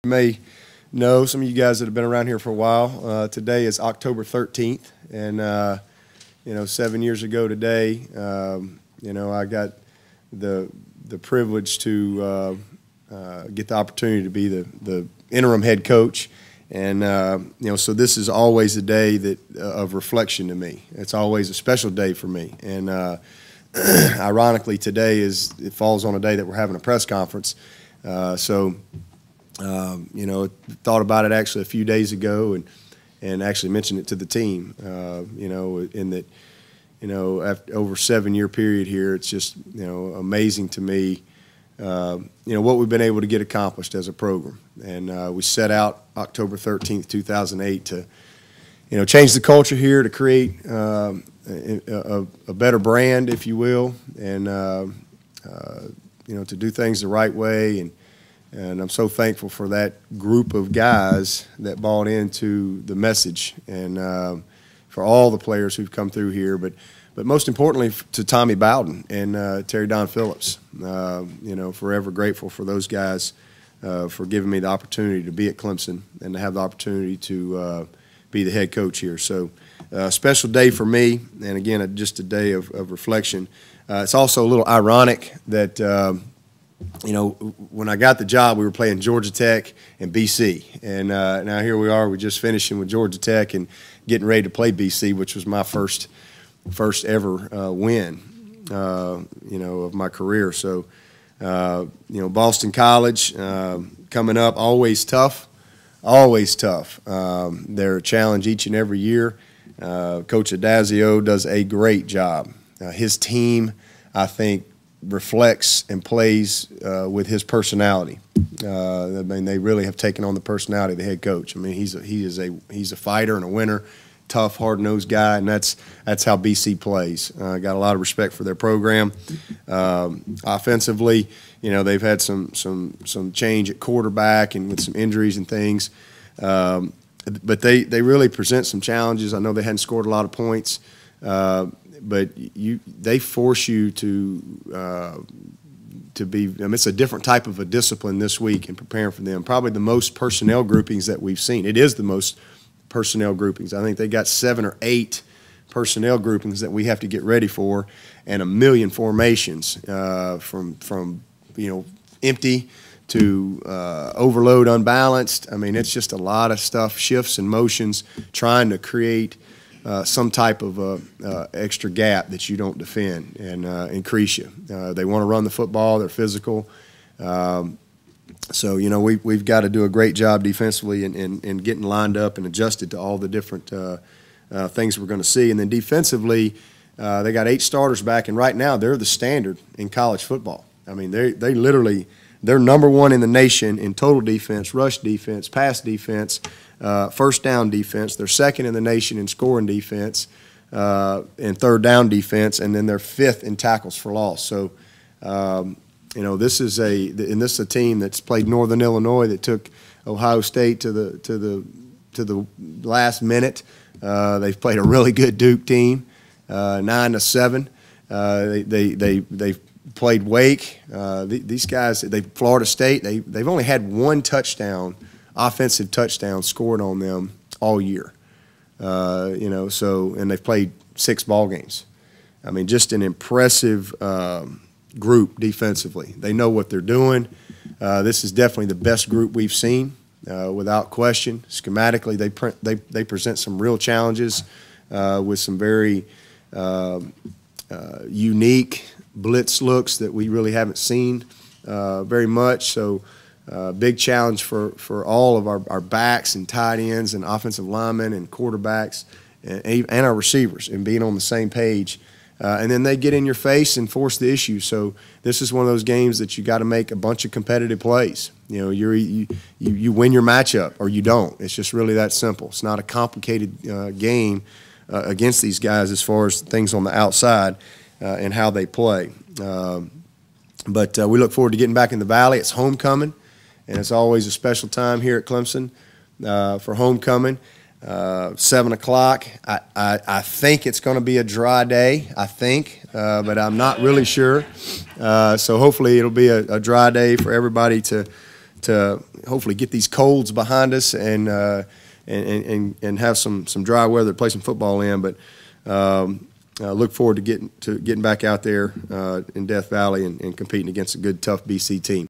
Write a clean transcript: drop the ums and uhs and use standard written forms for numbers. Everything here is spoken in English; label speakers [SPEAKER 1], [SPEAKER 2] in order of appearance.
[SPEAKER 1] You may know, some of you guys that have been around here for a while, today is October 13th, and 7 years ago today, I got the privilege to get the opportunity to be the interim head coach, and so this is always a day of reflection to me. It's always a special day for me, and ironically, today it falls on a day that we're having a press conference, thought about it actually a few days ago and actually mentioned it to the team, in that, after over a 7-year period here, it's just, amazing to me, what we've been able to get accomplished as a program. And we set out October 13th, 2008 to, change the culture here, to create a better brand, if you will, and, to do things the right way. And I'm so thankful for that group of guys that bought into the message, and for all the players who've come through here, but most importantly to Tommy Bowden and Terry Don Phillips. Forever grateful for those guys for giving me the opportunity to be at Clemson and to have the opportunity to be the head coach here. So a special day for me, and again, just a day of reflection. It's also a little ironic that when I got the job, we were playing Georgia Tech and BC, and now here we are. We're just finishing with Georgia Tech and getting ready to play BC, which was my first ever win, of my career. So, Boston College coming up, always tough, always tough. They're a challenge each and every year. Coach Adazio does a great job. His team, I think, reflects and plays with his personality. They really have taken on the personality of the head coach. I mean, he's a fighter and a winner, tough, hard-nosed guy, and that's how BC plays. Got a lot of respect for their program. Offensively, they've had some change at quarterback and with some injuries and things, but they really present some challenges. I know they hadn't scored a lot of points. But they force you to be. It's a different type of a discipline this week in preparing for them. Probably the most personnel groupings that we've seen. It is the most personnel groupings. I think they got 7 or 8 personnel groupings that we have to get ready for, and 1 million formations from empty to overload, unbalanced. I mean, it's just a lot of stuff, shifts and motions, trying to create some type of extra gap that you don't defend and increase you. They want to run the football. They're physical. So we've got to do a great job defensively in getting lined up and adjusted to all the different things we're going to see. And then defensively, they got 8 starters back, and right now they're the standard in college football. I mean, they're number 1 in the nation in total defense, rush defense, pass defense, first down defense. They're 2nd in the nation in scoring defense and third down defense, and then they're 5th in tackles for loss. So, this is a team that's played Northern Illinois that took Ohio State to the last minute. They've played a really good Duke team, 9-7. They've played Wake. These guys, Florida State. They've only had 1 touchdown. Offensive touchdown scored on them all year, and they've played 6 ball games. I mean, just an impressive group defensively. They know what they're doing. This is definitely the best group we've seen, without question. Schematically, they present some real challenges with some very unique blitz looks that we really haven't seen very much. So. Big challenge for all of our backs and tight ends and offensive linemen and quarterbacks and our receivers, and being on the same page. And then they get in your face and force the issue. So this is one of those games that you got to make a bunch of competitive plays. You win your matchup or you don't. It's just really that simple. It's not a complicated game against these guys as far as things on the outside and how they play. But we look forward to getting back in the Valley. It's homecoming. And it's always a special time here at Clemson for homecoming. 7 o'clock. I think it's going to be a dry day, but I'm not really sure. So hopefully it'll be a dry day for everybody to to hopefully get these colds behind us and have some dry weather to play some football in. But look forward to getting back out there in Death Valley and competing against a good, tough BC team.